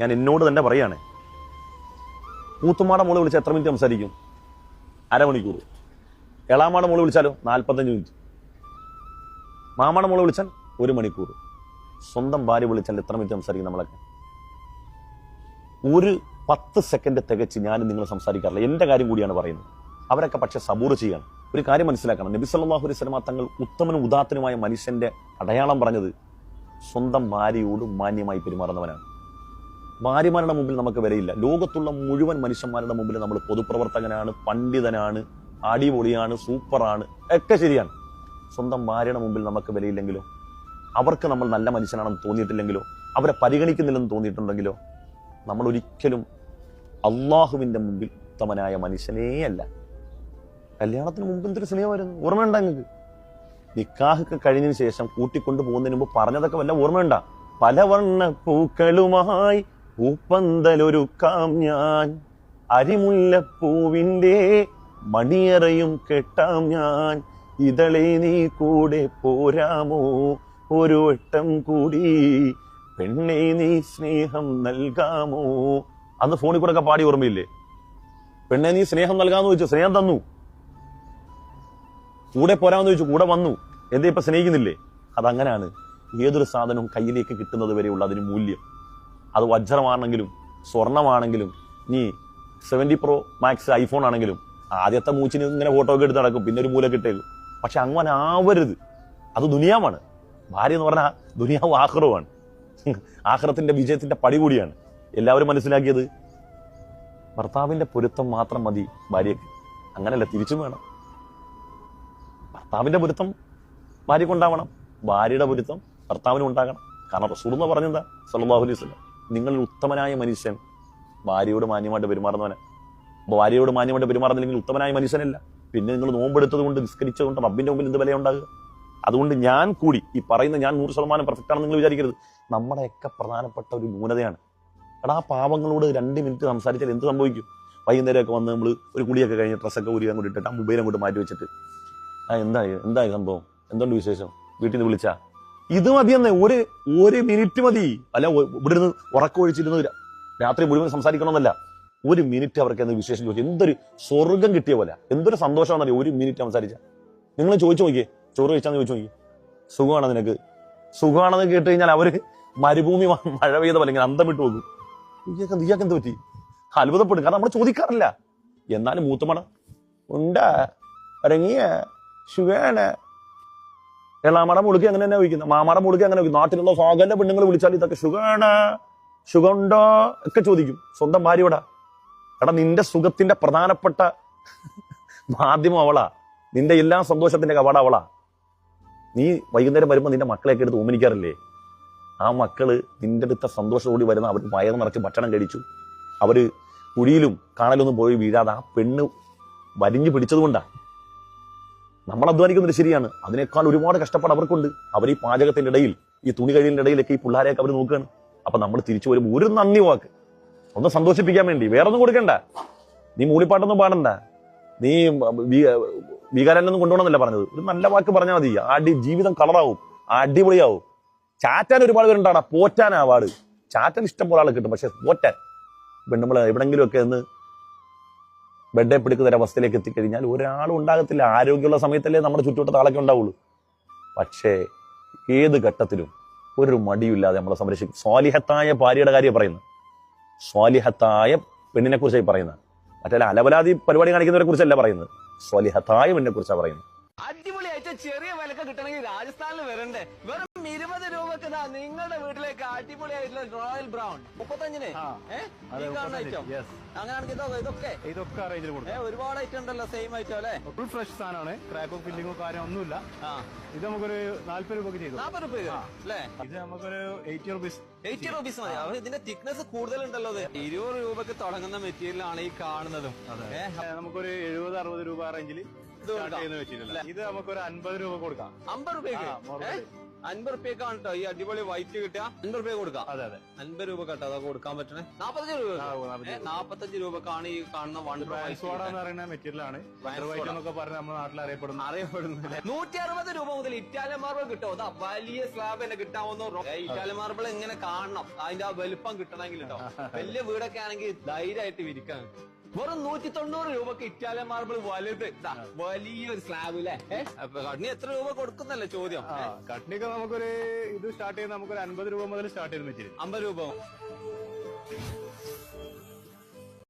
ഞാൻ എന്നോട് തന്നെ പറയാണ്. മൂത്തുമ്മാടെ മോള് വിളിച്ചാൽ എത്ര മിനിറ്റ് സംസാരിക്കും? അരമണിക്കൂർ. എളാമാടെ മോള് വിളിച്ചാലോ 45 മിനിറ്റ്. മാമാടെ മോള് വിളിച്ചാൽ 1 മണിക്കൂർ. സ്വന്തം ഭാര്യ വിളിച്ചാൽ എത്ര മിനിറ്റ് സംസാരിക്കും നമ്മളൊക്കെ? ഒരു 10 സെക്കൻഡ് തികച്ച് ഞാനും നിങ്ങൾ സംസാരിക്കാറില്ല. എന്റെ കാര്യം കൂടിയാണ് പറയുന്നത്. അവരൊക്കെ പക്ഷെ സബൂർ ചെയ്യണം. ഒരു കാര്യം മനസ്സിലാക്കണം, നബി സല്ലല്ലാഹു അലൈഹി വസല്ലം തങ്ങൾ ഉത്തമനും ഉദാത്തനുമായ മനുഷ്യന്റെ അടയാളം പറഞ്ഞത് സ്വന്തം ഭാര്യയോട് മാന്യമായി പെരുമാറുന്നവനാണ്. ഭാര്യമാരുടെ മുമ്പിൽ നമുക്ക് വിലയില്ല. ലോകത്തുള്ള മുഴുവൻ മനുഷ്യന്മാരുടെ മുമ്പിൽ നമ്മൾ പൊതുപ്രവർത്തകനാണ്, പണ്ഡിതനാണ്, അടിപൊളിയാണ്, സൂപ്പറാണ്, ഒക്കെ ശരിയാണ്. സ്വന്തം ഭാര്യയുടെ മുമ്പിൽ നമുക്ക് വിലയില്ലെങ്കിലോ, അവർക്ക് നമ്മൾ നല്ല മനുഷ്യനാണെന്ന് തോന്നിയിട്ടില്ലെങ്കിലോ, അവരെ പരിഗണിക്കുന്നില്ലെന്ന് തോന്നിയിട്ടുണ്ടെങ്കിലോ, നമ്മൾ ഒരിക്കലും അള്ളാഹുവിന്റെ മുമ്പിൽ ഉത്തമനായ മനുഷ്യനേ അല്ല. കല്യാണത്തിന് മുമ്പ് എന്തൊരു സ്നേഹമായിരുന്നു, ഓർമ്മയുണ്ട നിങ്ങൾക്ക്? നിക്കാഹൊക്കെ കഴിഞ്ഞതിന് ശേഷം കൂട്ടിക്കൊണ്ടു പോകുന്നതിന് മുമ്പ് പറഞ്ഞതൊക്കെ വല്ല ഓർമ്മയുണ്ട? പലവർണ്ണ പൂക്കളുമായി പൂപ്പന്തലൊരുക്കാം ഞാൻ, അരിമുല്ലപ്പൂവിന്റെ മണിയറയും കെട്ടാം ഞാൻ, ഇതളെ നീ കൂടെ പോരാമോ ഒരു വട്ടം കൂടി, പെണ്ണെ നീ സ്നേഹം നൽകാമോ. അന്ന് ഫോണിൽ കൂടെ ഒക്കെ പാടി ഓർമ്മയില്ലേ? പെണ്ണെ നീ സ്നേഹം നൽകാമെന്ന് ചോദിച്ചു, സ്നേഹം തന്നു. കൂടെ പോരാമെന്ന് ചോദിച്ചു, കൂടെ വന്നു. എന്തേ ഇപ്പൊ സ്നേഹിക്കുന്നില്ലേ? അതങ്ങനെയാണ്. ഏതൊരു സാധനവും കയ്യിലേക്ക് കിട്ടുന്നത് വരെയുള്ള അതിന് മൂല്യം. അത് വജ്രമാണെങ്കിലും സ്വർണമാണെങ്കിലും നീ 70 Pro Max ഐഫോൺ ആണെങ്കിലും ആദ്യത്തെ മൂച്ചിന് ഇങ്ങനെ ഫോട്ടോ ഒക്കെ എടുത്ത് നടക്കും, പിന്നെ ഒരു മൂലൊക്കെ ഇട്ടേക്കും. പക്ഷെ അങ്ങനെ ആവരുത്. അത് ദുനിയാവാണ്. ഭാര്യ എന്ന് പറഞ്ഞാൽ ദുനിയാവ് ആഖിറവുമാണ്. ആഖിറത്തിന്റെ വിജയത്തിന്റെ പടി കൂടിയാണ്. എല്ലാവരും മനസ്സിലാക്കിയത് ഭർത്താവിന്റെ പൊരുത്തം മാത്രം മതി ഭാര്യക്ക്. അങ്ങനെയല്ല, തിരിച്ചും വേണം. ഭർത്താവിന്റെ പൊരുത്തം ഭാര്യക്കുണ്ടാവണം, ഭാര്യയുടെ പൊരുത്തം ഭർത്താവിനും ഉണ്ടാകണം. കാരണം റസൂലുള്ളാഹി പറഞ്ഞെന്താ സല്ലല്ലാഹു അലൈഹി വസല്ലം, നിങ്ങളിൽ ഉത്തമനായ മനുഷ്യൻ ഭാര്യയോട് മാന്യമായിട്ട് പെരുമാറുന്നവനെ. അപ്പൊ ഭാര്യയോട് മാന്യമായിട്ട് പെരുമാറുന്നില്ലെങ്കിൽ ഉത്തമനായ മനുഷ്യനല്ല. പിന്നെ നിങ്ങൾ നോമ്പെടുത്തത് കൊണ്ട്, നിസ്കരിച്ചതുകൊണ്ട് റബ്ബിന്റെ മുമ്പിൽ എന്ത് വില ഉണ്ടാകുക? അതുകൊണ്ട് ഞാൻ കൂടി ഈ പറയുന്ന ഞാൻ 100% പെർഫെക്റ്റ് ആണെന്ന് നിങ്ങൾ വിചാരിക്കരുത്. നമ്മുടെയൊക്കെ പ്രധാനപ്പെട്ട ഒരു ന്യൂനതയാണ്. എടാ, ആ പാവങ്ങളോട് 2 മിനിറ്റ് സംസാരിച്ചാൽ എന്ത് സംഭവിക്കും? വൈകുന്നേരമൊക്കെ വന്ന് നമ്മൾ ഒരു കുളിയൊക്കെ കഴിഞ്ഞ് ഡ്രസ്സൊക്കെ ഊരി അങ്ങോട്ട് ഇട്ടിട്ട് ആ മൊബൈൽ അങ്ങോട്ട് മാറ്റി വെച്ചിട്ട് എന്തായി സംഭവം, എന്തുകൊണ്ട് വിശേഷം, വീട്ടിൽ നിന്ന് വിളിച്ചാ, ഇത് മതിയെന്നേ. ഒരു മിനിറ്റ് മതി. അല്ല ഇവിടെ നിന്ന് ഉറക്കമൊഴിച്ചിരുന്ന് രാത്രി മുഴുവൻ സംസാരിക്കണമെന്നല്ല. 1 മിനിറ്റ് അവർക്ക് എന്ന് വിശേഷം ചോദിച്ചു, എന്തൊരു സ്വർഗം കിട്ടിയ പോലെ, എന്തൊരു സന്തോഷമാണെന്നറിയോ 1 മിനിറ്റ് സംസാരിച്ച. നിങ്ങൾ ചോദിച്ചു നോക്കിയേ, ചോറ് കഴിച്ചാന്ന് ചോദിച്ചു നോക്കി, സുഖമാണോ നിനക്ക്? സുഖമാണെന്ന് കേട്ട് കഴിഞ്ഞാൽ അവര് മരുഭൂമി മഴ പെയ്ത പോലെ ഇങ്ങനെ അന്തം വിട്ടു പോകും. ഇയാൾക്ക് എന്ത് പറ്റി? അത്ഭുതപ്പെടും. കാരണം നമ്മൾ ചോദിക്കാറില്ല. എന്നാലും മൂത്തുമണ ഉണ്ടാ ഇറങ്ങിയ സുഖാണ്. എളാമട മുളുക്കി അങ്ങനെ തന്നെ വയ്ക്കുന്നത്, മാമാടെ മുളുക്കി അങ്ങനെ വയ്ക്കും. നാട്ടിലുള്ള സകല പെണ്ണുങ്ങൾ വിളിച്ചാൽ ഇതൊക്കെ സുഖാണ്, സുഖമുണ്ടോ ഒക്കെ ചോദിക്കും സ്വന്തം ഭാര്യയോടാ. എടാ, നിന്റെ സുഖത്തിന്റെ പ്രധാനപ്പെട്ട മാധ്യമം അവളാ. നിന്റെ എല്ലാ സന്തോഷത്തിന്റെ കവാട അവളാ. നീ വൈകുന്നേരം വരുമ്പോൾ നിന്റെ മക്കളെയൊക്കെ എടുത്ത് ഓമനിക്കാറില്ലേ? ആ മക്കള് നിന്റെ അടുത്ത സന്തോഷത്തോടി വരുന്ന, അവർ വയറ് നിറച്ച് ഭക്ഷണം കഴിച്ചു, അവര് കുഴിയിലും കാണലൊന്നും പോയി വീഴാതെ ആ പെണ്ണ് വരിഞ്ഞു പിടിച്ചതുകൊണ്ടാ. നമ്മൾ അധ്വാനിക്കുന്നത് ശരിയാണ്, അതിനേക്കാൾ ഒരുപാട് കഷ്ടപ്പാട് അവർക്കുണ്ട്. അവർ ഈ പാചകത്തിന്റെ ഇടയിൽ, ഈ തുണി കഴിയുടെ ഇടയിലൊക്കെ ഈ പിള്ളേരെയൊക്കെ അവർ നോക്കുകയാണ്. അപ്പൊ നമ്മൾ തിരിച്ചു വരുമ്പോൾ ഒരു നന്ദി വാക്ക്, ഒന്ന് സന്തോഷിപ്പിക്കാൻ വേണ്ടി, വേറെ ഒന്നും കൊടുക്കണ്ട. നീ മൂളിപ്പാട്ടൊന്നും പാടണ്ട, നീ വികാരനൊന്നും കൊണ്ടുപോകണമെന്നല്ല പറഞ്ഞത്. ഒരു നല്ല വാക്ക് പറഞ്ഞാൽ മതി. ജീവിതം കളറാവും, അടിപൊളിയാവും. ചാറ്റാൻ ഒരുപാട് പേരുണ്ടാടാ, പോറ്റാനാ പാട്. ചാറ്റാൻ ഇഷ്ടം പോലെ ആൾ കിട്ടും, പക്ഷെ പോറ്റാൻ പെണ്ണുമ്പോൾ എവിടെങ്കിലും ഒക്കെ ഒന്ന് ബെഡെ പിടിക്കുന്ന അവസ്ഥയിലേക്ക് എത്തിക്കഴിഞ്ഞാൽ ഒരാളും ഉണ്ടാകത്തില്ല. ആരോഗ്യമുള്ള സമയത്തല്ലേ നമ്മുടെ ചുറ്റുവട്ടത്ത് ആളൊക്കെ ഉണ്ടാവുള്ളൂ. പക്ഷേ ഏത് ഘട്ടത്തിലും ഒരു മടിയില്ലാതെ നമ്മളെ സംരക്ഷിക്കും. സ്വാലിഹത്തായ ഭാര്യയുടെ കാര്യം പറയുന്നത്, സ്വാലിഹത്തായ പെണ്ണിനെ കുറിച്ചായി പറയുന്നത്. മറ്റേ അലവലാതി പരിപാടി കാണിക്കുന്നവരെ കുറിച്ചല്ല പറയുന്നത്, സ്വാലിഹത്തായ പെണ്ണിനെ കുറിച്ചാണ് പറയുന്നത്. അടിപൊളിയായിട്ട് ചെറിയ വിലക്ക് കിട്ടണമെങ്കിൽ രാജസ്ഥാനിൽ വരണ്ടേ? വെറും 20 രൂപക്ക് നിങ്ങളുടെ വീട്ടിലേക്ക് അടിപൊളിയായിട്ടുള്ള റോയൽ ബ്രൗൺ 35-ന് അങ്ങനെയാണെങ്കിൽ ഇതൊക്കെ ഒരുപാട് ഐറ്റം ഉണ്ടല്ലോ, സെയിം ഐറ്റം അല്ലേ? ഫുൾ ഫ്രഷ് സാധനമാണ്, ക്രാക്കോ ഫില്ലിങ്ങോ കാര്യം ഒന്നുമില്ല. ഇത് നമുക്കൊരു 40 രൂപക്ക് ചെയ്തു. 40 രൂപ അല്ലേ? ഇത് നമുക്കൊരു 80 റുപ്പീസ്. 80 റുപ്പീസ് മതി. അവർ ഇതിന്റെ തിക്നെസ് കൂടുതലുണ്ടല്ലോ. 20 രൂപക്ക് തുടങ്ങുന്ന മെറ്റീരിയൽ ആണ് ഈ കാണുന്നതും. നമുക്കൊരു 70-60 രൂപ റേഞ്ചിൽ ഇത് നമുക്കൊരു 50 രൂപ കൊടുക്കാം. 50 രൂപയ്ക്ക് 50 റുപ്യക്കാണ് കേട്ടോ ഈ അടിപൊളി വൈറ്റ് കിട്ടുക. 50 റുപ്യ കൊടുക്കാം. അതെ അതെ 50 രൂപ കേട്ടോ അതൊക്കെ കൊടുക്കാൻ പറ്റണേ. 45 രൂപ 45 രൂപക്കാണ് ഈ കാണുന്ന വണ്ടർ ട്രാൻസ്വാഡ എന്ന് പറയുന്ന മെറ്റീരിയൽ ആണ്. വണ്ടർ വൈറ്റ് എന്നൊക്കെ പറഞ്ഞ് നമ്മുടെ നാട്ടിൽ അറിയപ്പെടുന്നു. 160 രൂപ മുതൽ ഇറ്റാലിയൻ മാർബിൾ കിട്ടും. അതാ വലിയ സ്ലാബ് തന്നെ കിട്ടാവുന്ന ഇറ്റാലിയൻ മാർബിൾ എങ്ങനെ കാണണം, അതിന്റെ ആ വലുപ്പം കിട്ടണമെങ്കിൽ കേട്ടോ. വലിയ വീടൊക്കെ ആണെങ്കിൽ ധൈര്യമായിട്ട് വിരിക്കാൻ. വെറും 190 രൂപക്ക് ഇറ്റാലിയൻ മാർബിൾ വലുത് വലിയൊരു സ്ലാബ് അല്ലേ. കണ്ണി എത്ര രൂപ കൊടുക്കുന്നല്ലേ ചോദ്യം. കട്നിക്ക് നമുക്കൊരു ഇത് സ്റ്റാർട്ട് ചെയ്യുന്നത് നമുക്കൊരു 50 രൂപ മുതൽ സ്റ്റാർട്ട് ചെയ്യുന്ന മെറ്റീരിയൽ. 50 രൂപ